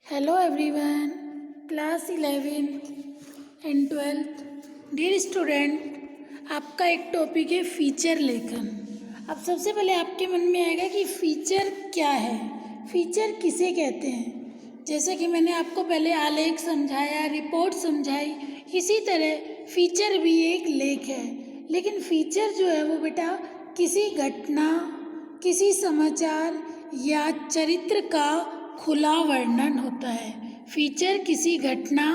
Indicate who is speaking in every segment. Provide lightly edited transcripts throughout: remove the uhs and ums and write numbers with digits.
Speaker 1: Hello everyone, class 11 and 12th। Dear student, आपका एक topic है फीचर लेखन। अब सबसे पहले आपके मन में आएगा कि फीचर क्या है, फीचर किसे कहते हैं। जैसे कि मैंने आपको पहले आलेख समझाया, रिपोर्ट समझाई, इसी तरह फीचर भी एक लेख है। लेकिन फीचर जो है वो बेटा किसी घटना, किसी समाचार या चरित्र का खुला वर्णन होता है। फीचर किसी घटना,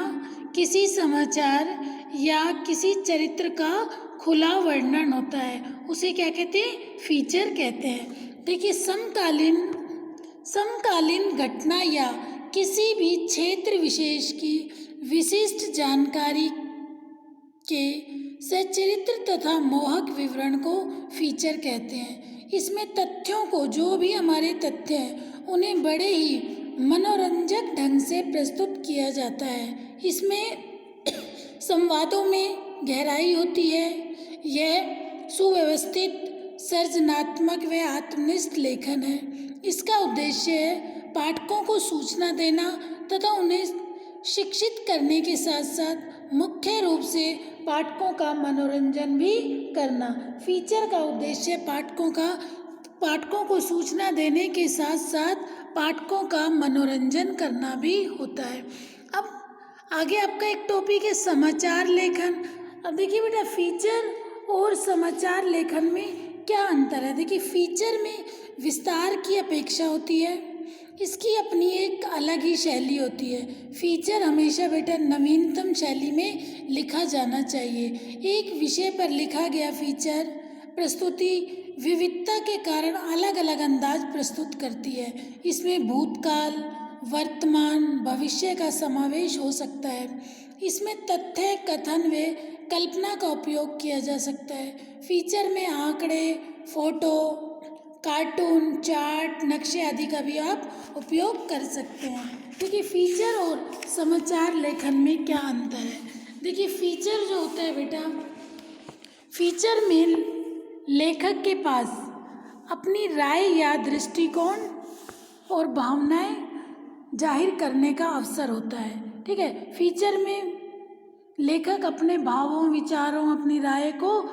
Speaker 1: किसी समाचार या किसी चरित्र का खुला वर्णन होता है, उसे क्या कहते हैं? फीचर कहते हैं। देखिए, समकालीन घटना या किसी भी क्षेत्र विशेष की विशिष्ट जानकारी के सच्चरित्र तथा मोहक विवरण को फीचर कहते हैं। इसमें तथ्यों को, जो भी हमारे तथ्य हैं, उन्हें बड़े ही मनोरंजक ढंग से प्रस्तुत किया जाता है। इसमें संवादों में गहराई होती है। यह सुव्यवस्थित, सृजनात्मक व आत्मनिष्ठ लेखन है। इसका उद्देश्य है पाठकों को सूचना देना तथा उन्हें शिक्षित करने के साथ साथ मुख्य रूप से पाठकों का मनोरंजन भी करना। फीचर का उद्देश्य पाठकों को सूचना देने के साथ साथ पाठकों का मनोरंजन करना भी होता है। अब आगे आपका एक टॉपिक है समाचार लेखन। अब देखिए बेटा, फीचर और समाचार लेखन में क्या अंतर है। देखिए, फीचर में विस्तार की अपेक्षा होती है, इसकी अपनी एक अलग ही शैली होती है। फीचर हमेशा बेटा नवीनतम शैली में लिखा जाना चाहिए। एक विषय पर लिखा गया फीचर प्रस्तुति विविधता के कारण अलग अलग अंदाज प्रस्तुत करती है। इसमें भूतकाल, वर्तमान, भविष्य का समावेश हो सकता है। इसमें तथ्य, कथन व कल्पना का उपयोग किया जा सकता है। फीचर में आंकड़े, फोटो, कार्टून, चार्ट, नक्शे आदि का भी आप उपयोग कर सकते हैं। देखिए, फीचर और समाचार लेखन में क्या अंतर है। देखिए, फीचर जो होता है बेटा, फीचर में लेखक के पास अपनी राय या दृष्टिकोण और भावनाएं जाहिर करने का अवसर होता है। ठीक है, फीचर में लेखक अपने भावों, विचारों, अपनी राय को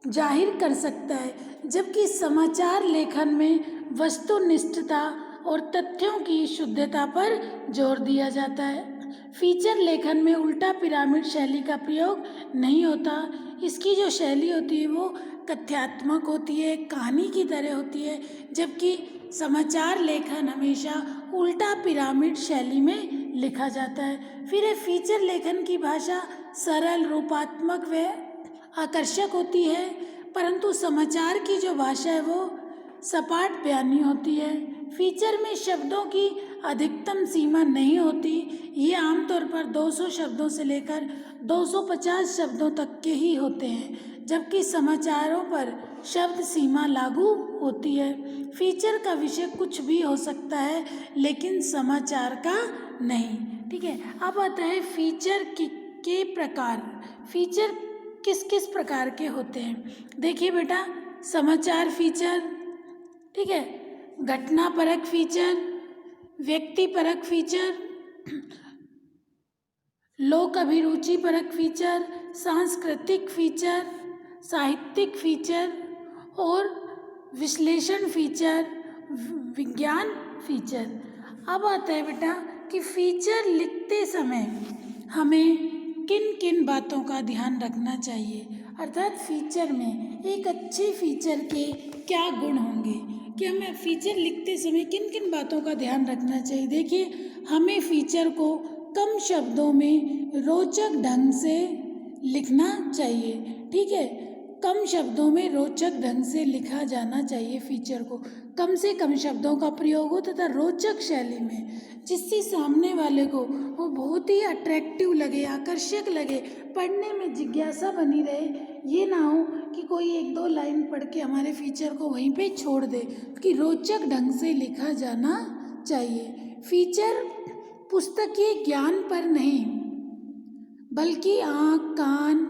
Speaker 1: जाहिर कर सकता है, जबकि समाचार लेखन में वस्तुनिष्ठता और तथ्यों की शुद्धता पर जोर दिया जाता है। फीचर लेखन में उल्टा पिरामिड शैली का प्रयोग नहीं होता। इसकी जो शैली होती है वो कथ्यात्मक होती है, कहानी की तरह होती है, जबकि समाचार लेखन हमेशा उल्टा पिरामिड शैली में लिखा जाता है। फिर फीचर लेखन की भाषा सरल, रूपात्मक व आकर्षक होती है, परंतु समाचार की जो भाषा है वो सपाट बयानी होती है। फीचर में शब्दों की अधिकतम सीमा नहीं होती, ये आमतौर पर 200 शब्दों से लेकर 250 शब्दों तक के ही होते हैं, जबकि समाचारों पर शब्द सीमा लागू होती है। फीचर का विषय कुछ भी हो सकता है, लेकिन समाचार का नहीं। ठीक है, अब आता है फीचर के प्रकार। फीचर किस किस प्रकार के होते हैं। देखिए बेटा, समाचार फीचर, ठीक है, घटना परक फीचर, व्यक्ति परक फीचर, लोक अभिरुचि परक फीचर, सांस्कृतिक फीचर, साहित्यिक फीचर और विश्लेषण फीचर, विज्ञान फीचर। अब आता है बेटा कि फीचर लिखते समय हमें किन किन बातों का ध्यान रखना चाहिए, अर्थात फीचर में एक अच्छे फीचर के क्या गुण होंगे, कि हमें फीचर लिखते समय किन किन बातों का ध्यान रखना चाहिए। देखिए, हमें फीचर को कम शब्दों में रोचक ढंग से लिखना चाहिए। ठीक है, कम शब्दों में रोचक ढंग से लिखा जाना चाहिए। फीचर को कम से कम शब्दों का प्रयोग हो तथा रोचक शैली में, जिससे सामने वाले को वो बहुत ही अट्रैक्टिव लगे, आकर्षक लगे, पढ़ने में जिज्ञासा बनी रहे। ये ना हो कि कोई एक दो लाइन पढ़ के हमारे फीचर को वहीं पे छोड़ दे, कि रोचक ढंग से लिखा जाना चाहिए। फीचर पुस्तकीय ज्ञान पर नहीं, बल्कि आँख, कान,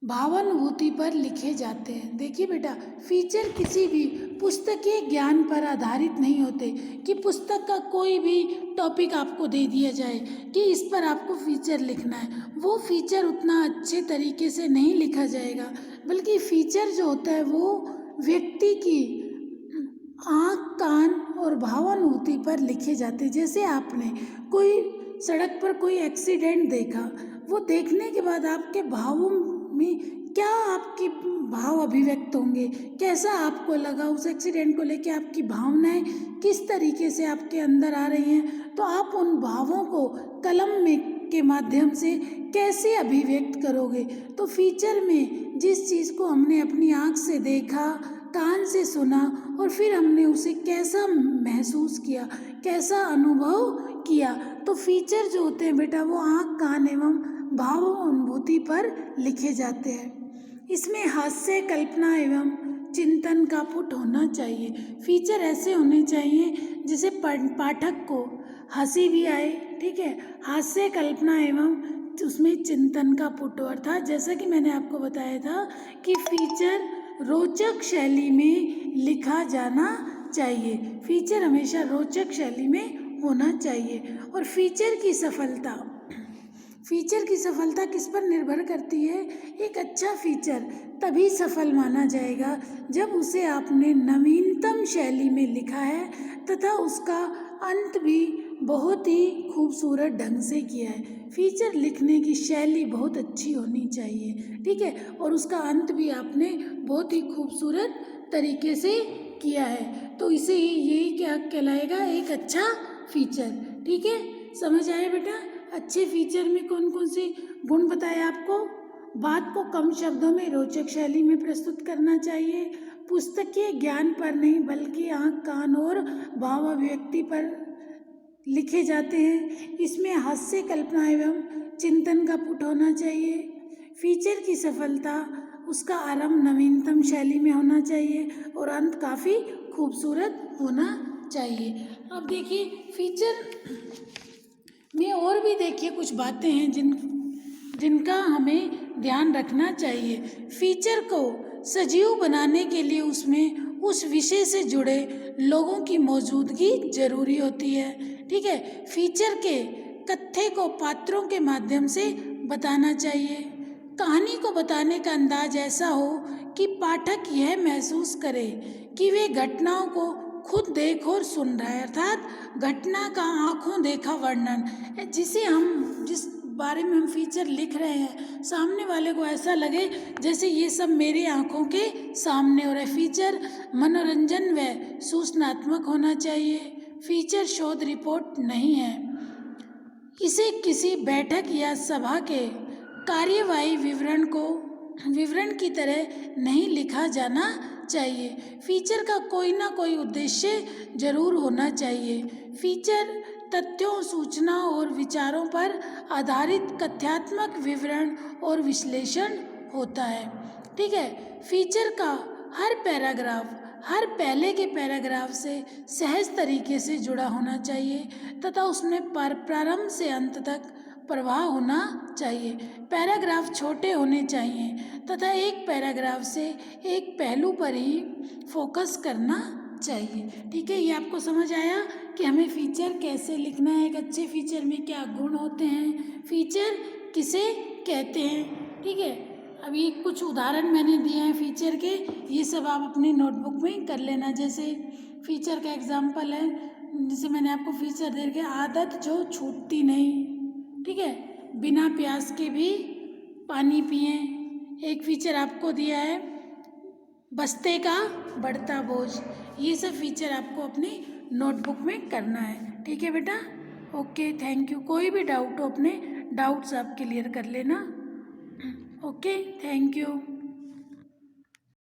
Speaker 1: भावानुभूति पर लिखे जाते हैं। देखिए बेटा, फीचर किसी भी पुस्तकीय ज्ञान पर आधारित नहीं होते कि पुस्तक का कोई भी टॉपिक आपको दे दिया जाए कि इस पर आपको फीचर लिखना है, वो फीचर उतना अच्छे तरीके से नहीं लिखा जाएगा, बल्कि फीचर जो होता है वो व्यक्ति की आँख, कान और भावानुभूति पर लिखे जाते हैं। जैसे आपने कोई सड़क पर कोई एक्सीडेंट देखा, वो देखने के बाद आपके भावों में क्या आपके भाव अभिव्यक्त होंगे, कैसा आपको लगा उस एक्सीडेंट को लेके, आपकी भावनाएं किस तरीके से आपके अंदर आ रही हैं, तो आप उन भावों को कलम में के माध्यम से कैसे अभिव्यक्त करोगे। तो फीचर में जिस चीज़ को हमने अपनी आँख से देखा, कान से सुना और फिर हमने उसे कैसा महसूस किया, कैसा अनुभव किया, तो फीचर जो होते हैं बेटा वो आँख, कान एवं भाव अनुभूति पर लिखे जाते हैं। इसमें हास्य, कल्पना एवं चिंतन का पुट होना चाहिए। फीचर ऐसे होने चाहिए जिसे पाठक को हंसी भी आए, ठीक है, हास्य, कल्पना एवं उसमें चिंतन का पुट हो। अर्थात जैसा कि मैंने आपको बताया था कि फीचर रोचक शैली में लिखा जाना चाहिए। फीचर हमेशा रोचक शैली में होना चाहिए। और फीचर की सफलता किस पर निर्भर करती है? एक अच्छा फीचर तभी सफल माना जाएगा जब उसे आपने नवीनतम शैली में लिखा है तथा उसका अंत भी बहुत ही खूबसूरत ढंग से किया है। फीचर लिखने की शैली बहुत अच्छी होनी चाहिए, ठीक है, और उसका अंत भी आपने बहुत ही खूबसूरत तरीके से किया है, तो इसे यही क्या कहलाएगा? एक अच्छा फीचर। ठीक है, समझ आए बेटा? अच्छे फीचर में कौन कौन से गुण बताए आपको? बात को कम शब्दों में रोचक शैली में प्रस्तुत करना चाहिए, पुस्तकीय ज्ञान पर नहीं बल्कि आँख, कान और भाव अभिव्यक्ति पर लिखे जाते हैं। इसमें हास्य, कल्पना एवं चिंतन का पुट होना चाहिए। फीचर की सफलता, उसका आरंभ नवीनतम शैली में होना चाहिए और अंत काफ़ी खूबसूरत होना चाहिए। अब देखिए फीचर में और भी देखिए कुछ बातें हैं जिनका हमें ध्यान रखना चाहिए। फीचर को सजीव बनाने के लिए उसमें उस विषय से जुड़े लोगों की मौजूदगी जरूरी होती है। ठीक है, फीचर के कथ्य को पात्रों के माध्यम से बताना चाहिए। कहानी को बताने का अंदाज ऐसा हो कि पाठक यह महसूस करे कि वे घटनाओं को खुद देख और सुन रहा है, अर्थात घटना का आंखों देखा वर्णन, जिस बारे में हम फीचर लिख रहे हैं, सामने वाले को ऐसा लगे जैसे ये सब मेरी आंखों के सामने हो रहा है। फीचर मनोरंजन व सूचनात्मक होना चाहिए। फीचर शोध रिपोर्ट नहीं है, इसे किसी बैठक या सभा के कार्यवाही विवरण की तरह नहीं लिखा जाना चाहिए। फीचर का कोई ना कोई उद्देश्य जरूर होना चाहिए। फीचर तथ्यों, सूचना और विचारों पर आधारित कथ्यात्मक विवरण और विश्लेषण होता है। ठीक है, फीचर का हर पैराग्राफ हर पहले के पैराग्राफ से सहज तरीके से जुड़ा होना चाहिए तथा उसमें प्रारंभ से अंत तक प्रवाह होना चाहिए। पैराग्राफ छोटे होने चाहिए तथा एक पैराग्राफ से एक पहलू पर ही फोकस करना चाहिए। ठीक है, ये आपको समझ आया कि हमें फीचर कैसे लिखना है, एक अच्छे फीचर में क्या गुण होते हैं, फीचर किसे कहते हैं। ठीक है, अभी कुछ उदाहरण मैंने दिए हैं फीचर के, ये सब आप अपनी नोटबुक में कर लेना। जैसे फीचर का एग्जाम्पल है, जैसे मैंने आपको फीचर दे दिया, आदत जो छूटती नहीं। ठीक है, बिना प्यास के भी पानी पिएं। एक फीचर आपको दिया है, बस्ते का बढ़ता बोझ। ये सब फीचर आपको अपनी नोटबुक में करना है। ठीक है बेटा, ओके, थैंक यू। कोई भी डाउट हो अपने डाउट्स आप क्लियर कर लेना। Okay, thank you.